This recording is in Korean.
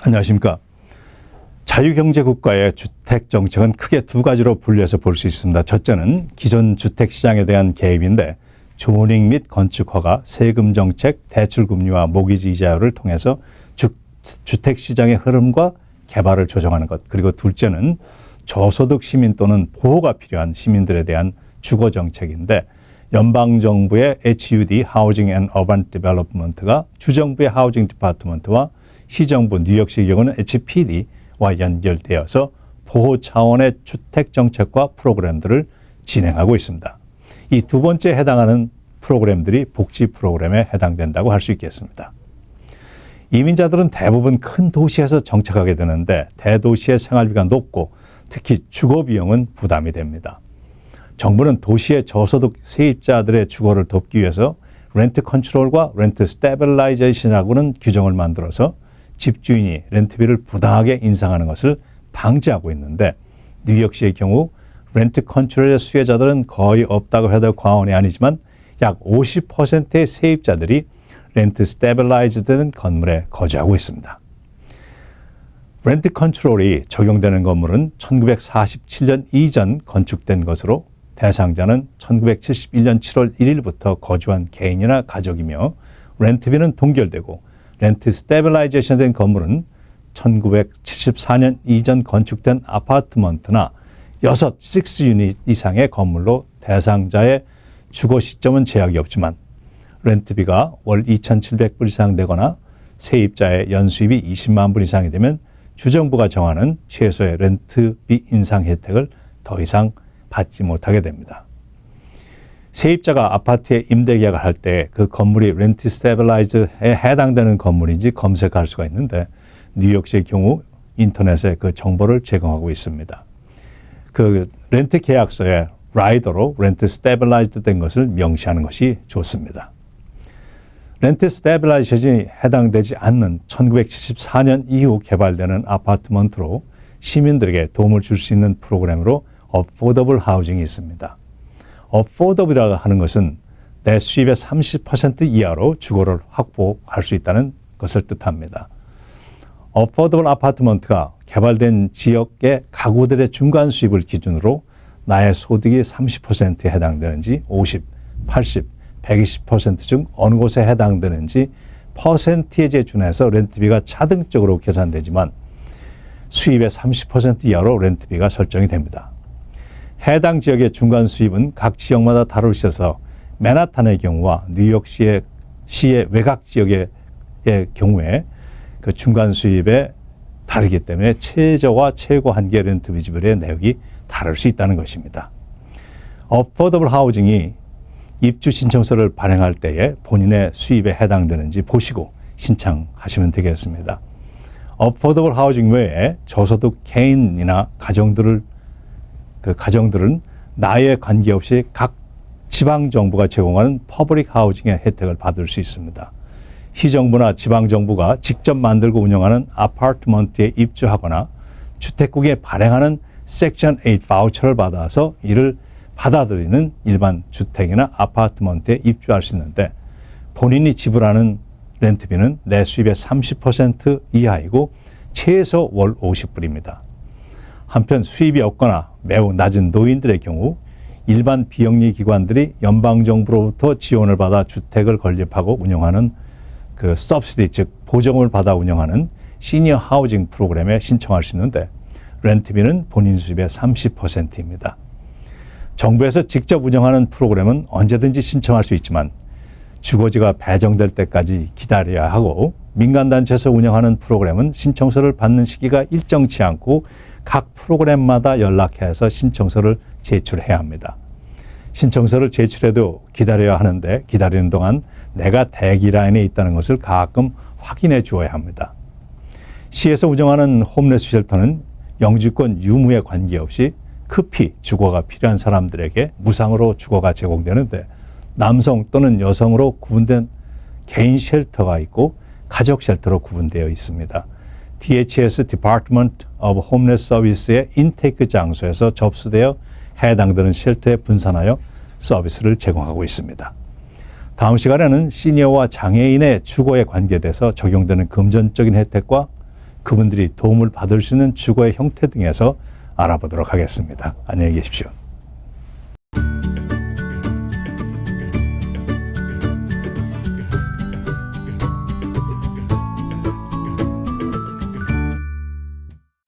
안녕하십니까. 자유경제국가의 주택정책은 크게 두 가지로 분류해서 볼 수 있습니다. 첫째는 기존 주택시장에 대한 개입인데 조닝 및 건축허가, 세금정책, 대출금리와 모기지 이자율을 통해서 주택시장의 흐름과 개발을 조정하는 것. 그리고 둘째는 저소득 시민 또는 보호가 필요한 시민들에 대한 주거정책인데 연방정부의 HUD, Housing and Urban Development가 주정부의 하우징 디파트먼트와 시정부 뉴욕시의 경우는 HPD와 연결되어서 보호 차원의 주택정책과 프로그램들을 진행하고 있습니다. 이 두 번째 해당하는 프로그램들이 복지 프로그램에 해당된다고 할 수 있겠습니다. 이민자들은 대부분 큰 도시에서 정착하게 되는데 대도시의 생활비가 높고 특히 주거비용은 부담이 됩니다. 정부는 도시의 저소득 세입자들의 주거를 돕기 위해서 렌트 컨트롤과 렌트 스태빌라이제이션이라고는 규정을 만들어서 집주인이 렌트비를 부당하게 인상하는 것을 방지하고 있는데 뉴욕시의 경우 렌트 컨트롤의 수혜자들은 거의 없다고 해도 과언이 아니지만 약 50%의 세입자들이 렌트 스태빌라이즈된 건물에 거주하고 있습니다. 렌트 컨트롤이 적용되는 건물은 1947년 이전 건축된 것으로 대상자는 1971년 7월 1일부터 거주한 개인이나 가족이며 렌트비는 동결되고 렌트 스태빌라이제이션 된 건물은 1974년 이전 건축된 아파트먼트나 6유닛 이상의 건물로 대상자의 주거 시점은 제약이 없지만 렌트비가 월 2,700불 이상 되거나 세입자의 연수입이 20만 불 이상이 되면 주정부가 정하는 최소의 렌트비 인상 혜택을 더 이상 받지 못하게 됩니다. 세입자가 아파트에 임대계약을 할 때 그 건물이 렌트 스태빌라이즈에 해당되는 건물인지 검색할 수가 있는데 뉴욕시의 경우 인터넷에 그 정보를 제공하고 있습니다. 그 렌트 계약서에 라이더로 렌트 스태빌라이즈 된 것을 명시하는 것이 좋습니다. 렌트 스태빌라이제이션이 해당되지 않는 1974년 이후 개발되는 아파트먼트로 시민들에게 도움을 줄 수 있는 프로그램으로 어포더블 하우징이 있습니다. 어포더블이라고 하는 것은 내 수입의 30% 이하로 주거를 확보할 수 있다는 것을 뜻합니다. 어포더블 아파트먼트가 개발된 지역의 가구들의 중간 수입을 기준으로 나의 소득이 30%에 해당되는지 50, 80, 120% 중 어느 곳에 해당되는지 퍼센티지에 준해서 렌트비가 차등적으로 계산되지만 수입의 30% 이하로 렌트비가 설정이 됩니다. 해당 지역의 중간 수입은 각 지역마다 다를 수 있어서 맨하탄의 경우와 뉴욕시의 외곽 지역의 경우에 그 중간 수입에 다르기 때문에 최저와 최고 한계 렌트비 지불의 내역이 다를 수 있다는 것입니다. 어포더블 하우징이 입주 신청서를 발행할 때에 본인의 수입에 해당되는지 보시고 신청하시면 되겠습니다. 어포더블 하우징 외에 저소득 개인이나 가정들은 나이에 관계없이 각 지방정부가 제공하는 퍼블릭 하우징의 혜택을 받을 수 있습니다. 시정부나 지방정부가 직접 만들고 운영하는 아파트먼트에 입주하거나 주택국에 발행하는 섹션 8 바우처를 받아서 이를 받아들이는 일반 주택이나 아파트먼트에 입주할 수 있는데 본인이 지불하는 렌트비는 내 수입의 30% 이하이고 최소 월 50불입니다. 한편 수입이 없거나 매우 낮은 노인들의 경우 일반 비영리 기관들이 연방정부로부터 지원을 받아 주택을 건립하고 운영하는 그 서브시디, 즉 보정을 받아 운영하는 시니어 하우징 프로그램에 신청할 수 있는데 렌트비는 본인 수입의 30%입니다. 정부에서 직접 운영하는 프로그램은 언제든지 신청할 수 있지만 주거지가 배정될 때까지 기다려야 하고 민간단체에서 운영하는 프로그램은 신청서를 받는 시기가 일정치 않고 각 프로그램마다 연락해서 신청서를 제출해야 합니다. 신청서를 제출해도 기다려야 하는데 기다리는 동안 내가 대기 라인에 있다는 것을 가끔 확인해 주어야 합니다. 시에서 운영하는 홈레스 쉘터는 영주권 유무에 관계없이 급히 주거가 필요한 사람들에게 무상으로 주거가 제공되는데 남성 또는 여성으로 구분된 개인 쉘터가 있고 가족 쉘터로 구분되어 있습니다. DHS Department of Homeless Service의 인테이크 장소에서 접수되어 해당되는 쉘터에 분산하여 서비스를 제공하고 있습니다. 다음 시간에는 시니어와 장애인의 주거에 관계돼서 적용되는 금전적인 혜택과 그분들이 도움을 받을 수 있는 주거의 형태 등에서 알아보도록 하겠습니다. 안녕히 계십시오.